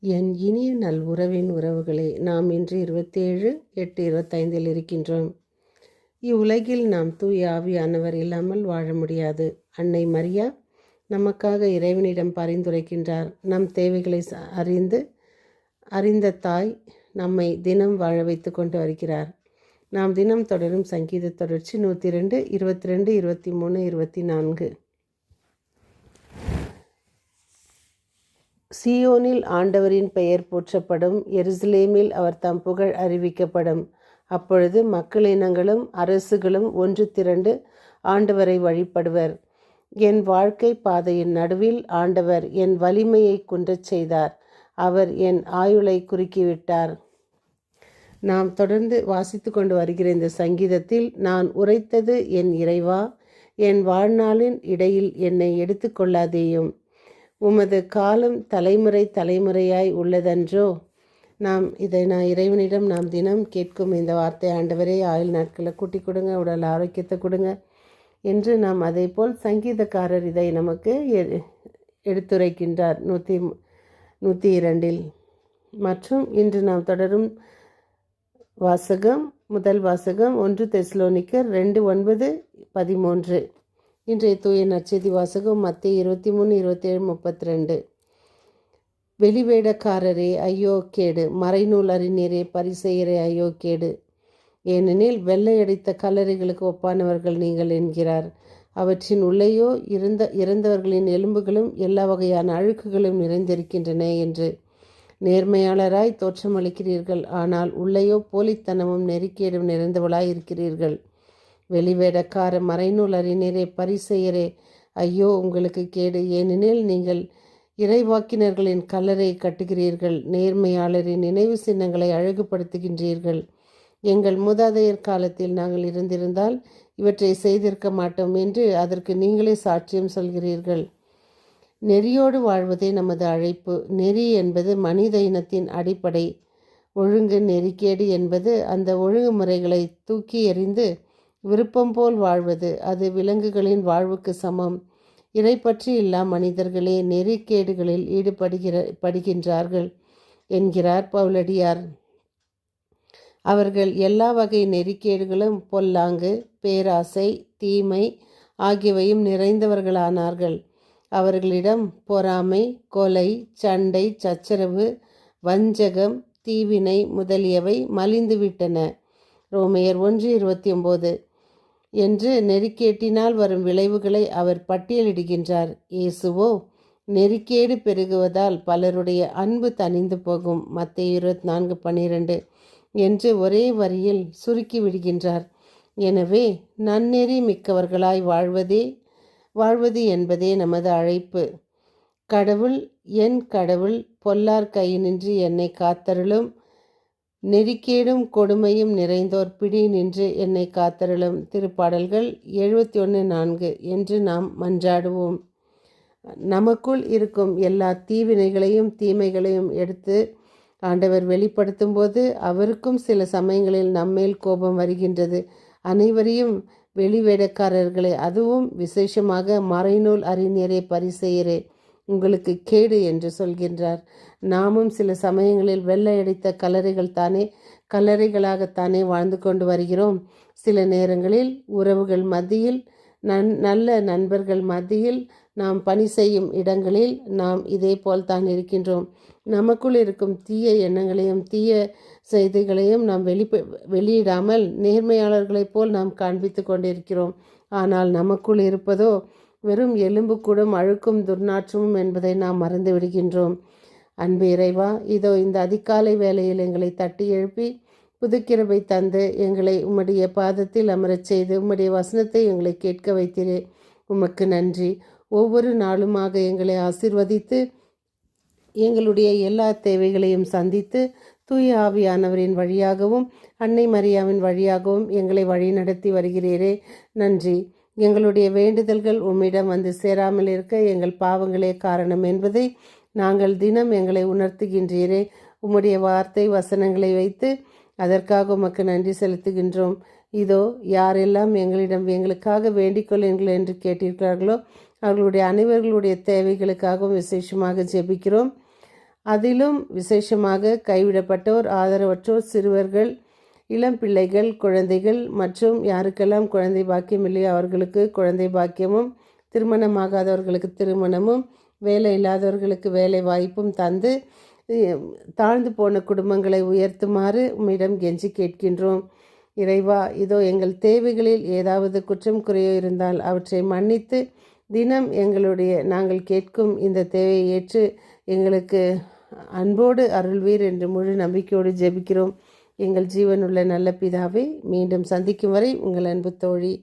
என் இனிய நல்உறவின் உறவுகளே, நாம் இன்று 27/8/25 இருக்கின்றோம். இவ்வுலகில் நாம் தூய ஆவியானவர் இல்லாமல் வாழ முடியாது. அன்னை மரியா நமக்காக இறைவனிடம் பரிந்துரைக்கின்றார். நம் தேவைகளை அறிந்த தாய் நம்மை தினம் வாழ வைத்து கொண்டு வருகிறார். நாம் தினம் தொடரும் சங்கீத தொடர்ச்சி 102, 22, 23, 24. சீயோனில் ஆண்டவரின் பெயர் போற்றப்படும், எருசலேமில் அவர் தம் புகழ் அறிவிக்கப்படும். அப்பொழுது மக்களினங்களும் அரசுகளும் ஒன்று திரண்டு ஆண்டவரை வழிபடுவர். என் வாழ்க்கை பாதையின் நடுவில் ஆண்டவர் என் வலிமையை குன்றச் செய்தார். அவர் என் ஆயுளை குறுக்கிவிட்டார். நாம் தொடர்ந்து வாசித்து கொண்டு வருகிற இந்த சங்கீதத்தில், நான் உரைத்தது என் இறைவா, என் வாழ்நாளின் இடையில் என்னை எடுத்துக்கொள்ளாதேயும். உமது காலம் தலைமுறை தலைமுறையாய் உள்ளதன்றோ. நான் இறைவனிடம் நாம் தினம் கேட்கும் இந்த வார்த்தை, ஆண்டவரே ஆயுள் நாட்களை கூட்டி கொடுங்க, உடல் ஆரோக்கியத்தை கொடுங்க என்று நாம் அதே போல் சங்கீதக்காரர் இதை நமக்கு எடுத்துரைக்கின்றார் 102. மற்றும் இன்று நாம் தொடரும் வாசகம், முதல் வாசகம் 1 தெசலோனிக்கர் 2:9-13. இன்றைய தூய நற்செய்தி வாசகம் மத்தேயு 23:27-32. வெளிவேடக்காரரே ஐயோ கேடு, மறைநூல் அறிஞரே பரிசேயரே ஐயோ கேடு, ஏனெனில் வெள்ளையடித்த கல்லறைகளுக்கு ஒப்பானவர்கள் நீங்கள் என்கிறார். அவற்றின் உள்ளேயோ இறந்தவர்களின் எலும்புகளும் எல்லா வகையான அழுக்குகளும் நிறைந்திருக்கின்றன என்று. நேர்மையாளராய் தோற்றமளிக்கிறீர்கள், ஆனால் உள்ளேயோ போலித்தனமும் நெறிக்கேடும் நிறைந்தவளாய் இருக்கிறீர்கள். வெளிவேடக்கார மறைநூல் அறிஞரே பரிசேயரே ஐயோ உங்களுக்கு கேடு, ஏனெனில் நீங்கள் இறைவாக்கினர்களின் கல்லறை கட்டுகிறீர்கள், நேர்மையாளரின் நினைவு சின்னங்களை அழகுபடுத்துகின்றீர்கள். எங்கள் மூதாதையர் காலத்தில் நாங்கள் இருந்திருந்தால் இவற்றை செய்திருக்க மாட்டோம் என்று அதற்கு நீங்களே சாட்சியம் சொல்கிறீர்கள். நெறியோடு வாழ்வதே நமது அழைப்பு. நெறி என்பது மனித இனத்தின் அடிப்படை. ஒழுங்கு நெறிக்கேடு என்பது அந்த ஒழுங்குமுறைகளை தூக்கி எறிந்து விருப்பம் போல் வாழ்வது. அது விலங்குகளின் வாழ்வுக்கு சமம். இறை பற்றி இல்லா மனிதர்களே நெறிக்கேடுகளில் ஈடுபடுகின்றார்கள் என்கிறார் பவுலடியார். அவர்கள் எல்லா வகை நெறிக்கேடுகளும், பொல்லாங்கு, பேராசை, தீமை ஆகியவையும் நிறைந்தவர்களானார்கள். அவர்களிடம் பொறாமை, கொலை, சண்டை, சச்சரவு, வஞ்சகம், தீவினை முதலியவை மலிந்துவிட்டன. ரோமையர் 1:29 என்று நெறிக்கேட்டினால் வரும் விளைவுகளை அவர் பட்டியலிடுகின்றார். இயேசுவோ நெறிக்கேடு பெருகுவதால் பலருடைய அன்பு தணிந்து போகும், மத்தேயு 24:12 என்று ஒரே வரியில் சுருக்கி விடுகின்றார். எனவே நன்னெறி மிக்கவர்களாய் வாழ்வது என்பதே நமது அழைப்பு. என் கடவுள் பொல்லார் கையினின்று என்னை காத்தருளும், நெறிக்கேடும் கொடுமையும் நிறைந்தோர் பிடி நின்று என்னை காத்தருளும். திருப்பாடல்கள் 71:4 என்று நாம் மன்றாடுவோம். நமக்குள் இருக்கும் எல்லா தீவினைகளையும் தீமைகளையும் எடுத்து ஆண்டவர் வெளிப்படுத்தும் போது அவருக்கும் சில சமயங்களில் நம்மேல் கோபம் வருகின்றது. அனைவரையும் வெளிவேடக்காரர்களே, அதுவும் விசேஷமாக மறைநூல் அறிஞரே பரிசேயரே உங்களுக்கு கேடு என்று சொல்கின்றார். நாமும் சில சமயங்களில் வெள்ளையடித்த கல்லறைகளாகத்தானே வாழ்ந்து கொண்டு வருகிறோம். சில நேரங்களில் உறவுகள் மத்தியில், நல்ல நண்பர்கள் மத்தியில், நாம் பணி செய்யும் இடங்களில் நாம் இதே போல்தான் இருக்கின்றோம். நமக்குள் இருக்கும் தீய எண்ணங்களையும் தீய செய்திகளையும் நாம் வெளியிடாமல் நேர்மையாளர்களைப் போல் நாம் காண்பித்து கொண்டிருக்கிறோம். ஆனால் நமக்குள் இருப்பதோ வெறும் எலும்பு கூடும் அழுக்கும் துர்நாற்றமும் என்பதை நாம் மறந்து விடுகின்றோம். அன்பு இறைவா, இதோ இந்த அதிகாலை வேளையில் எங்களை தட்டி எழுப்பி புதுக்கிருபை தந்து எங்களை உம்முடைய பாதத்தில் அமரச் செய்து உம்முடைய வசனத்தை எங்களை கேட்க வைத்தீரே, உமக்கு நன்றி. ஒவ்வொரு நாளுமாக எங்களை ஆசீர்வதித்து எங்களுடைய எல்லா தேவைகளையும் சந்தித்து தூய ஆவியானவரின் வழியாகவும் அன்னை மரியாவின் வழியாகவும் எங்களை வழி நடத்தி வருகிறீரே, நன்றி. எங்களுடைய வேண்டுதல்கள் உம்மிடம் வந்து சேராமல் இருக்க எங்கள் பாவங்களே காரணம் என்பதை நாங்கள் தினம் எங்களை உணர்த்துகின்றீரே. உம்முடைய வார்த்தை வசனங்களை வைத்து அதற்காக உமக்கு நன்றி செலுத்துகின்றோம். இதோ யாரெல்லாம் எங்களுக்காக வேண்டிக் கொள்ளுங்கள் என்று கேட்டிருக்கிறார்களோ அவர்களுடைய அனைவர்களுடைய தேவைகளுக்காகவும் விசேஷமாக ஜெபிக்கிறோம். அதிலும் விசேஷமாக கைவிடப்பட்டோர், ஆதரவற்றோர், சிறுவர்கள், இளம் பிள்ளைகள், குழந்தைகள் மற்றும் யாருக்கெல்லாம் குழந்தை பாக்கியம் இல்லையோ அவர்களுக்கு குழந்தை பாக்கியமும், திருமணமாகாதவர்களுக்கு திருமணமும், வேலை இல்லாதவர்களுக்கு வேலை வாய்ப்பும் தந்து தாழ்ந்து போன குடும்பங்களை உயர்த்துமாறு உம்மிடம் கெஞ்சி கேட்கின்றோம். இறைவா, இதோ எங்கள் தேவைகளில் ஏதாவது குற்றம் குறையோ இருந்தால் அவற்றை மன்னித்து தினம் நாங்கள் கேட்கும் இந்த தேவையை ஏற்று எங்களுக்கு அன்போடு அருள்வீர் என்று முழு நம்பிக்கையோடு ஜெபிக்கிறோம். எங்கள் ஜீவனுள்ள நல்ல பிதாவே, மீண்டும் சந்திக்கும் வரை உங்கள் அன்பு தோழி.